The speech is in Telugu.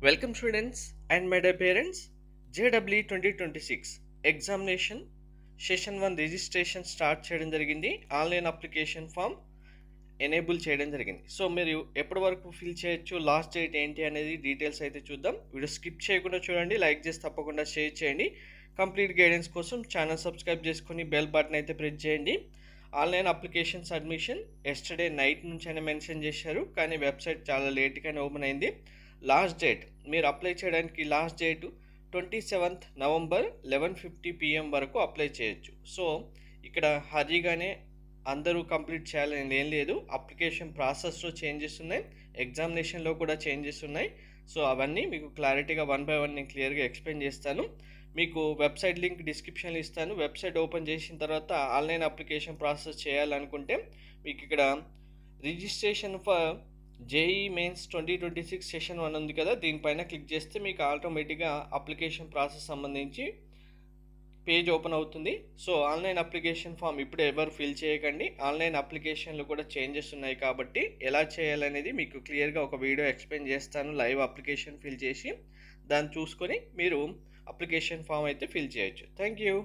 Welcome students and my dear parents. JW 2026 examination session 1 registration start చేయడం జరిగింది. ఆన్లైన్ అప్లికేషన్ ఫామ్ ఎనేబుల్ చేయడం జరిగింది. సో మీరు ఎప్పటి వరకు ఫిల్ చేయొచ్చు, లాస్ట్ డేట్ ఏంటి అనేది డీటెయిల్స్ అయితే చూద్దాం. వీడియో స్కిప్ చేయకుండా చూడండి, లైక్ చేసి తప్పకుండా షేర్ చేయండి. కంప్లీట్ గైడెన్స్ కోసం ఛానల్ సబ్స్క్రైబ్ చేసుకొని బెల్ బటన్ అయితే ప్రెస్ చేయండి. Online application submission yesterday night నుంచి అయినా మెన్షన్ చేశారు, కానీ వెబ్సైట్ చాలా లేట్గానే ఓపెన్ అయింది. లాస్ట్ డేట్ మీరు అప్లై చేయడానికి last date 27th November 11:50 PM వరకు అప్లై చేయొచ్చు. సో ఇక్కడ హరీగానే అందరూ కంప్లీట్ చేయాలని ఏం లేదు. అప్లికేషన్ ప్రాసెస్లో చేంజెస్ ఉన్నాయి, ఎగ్జామినేషన్లో కూడా చేంజెస్ ఉన్నాయి. సో అవన్నీ మీకు క్లారిటీగా వన్ బై వన్ నేను క్లియర్గా ఎక్స్ప్లెయిన్ చేస్తాను. మీకు వెబ్సైట్ లింక్ డిస్క్రిప్షన్లో ఇస్తాను. వెబ్సైట్ ఓపెన్ చేసిన తర్వాత ఆన్లైన్ అప్లికేషన్ ప్రాసెస్ చేయాలనుకుంటే మీకు ఇక్కడ registration for JEE mains 2026 session 1 ఉంది కదా, దీనిపైన క్లిక్ చేస్తే మీకు ఆటోమేటిక్గా అప్లికేషన్ ప్రాసెస్ సంబంధించి పేజ్ ఓపెన్ అవుతుంది. సో ఆన్లైన్ అప్లికేషన్ ఫామ్ ఇప్పుడు ఎవరు ఫిల్ చేయకండి. ఆన్లైన్ అప్లికేషన్లో కూడా చేంజెస్ ఉన్నాయి కాబట్టి ఎలా చేయాలనేది మీకు క్లియర్గా ఒక వీడియో ఎక్స్ప్లెయిన్ చేస్తాను. లైవ్ అప్లికేషన్ ఫిల్ చేసి దాన్ని చూసుకొని మీరు అప్లికేషన్ ఫామ్ అయితే ఫిల్ చేయొచ్చు. Thank you.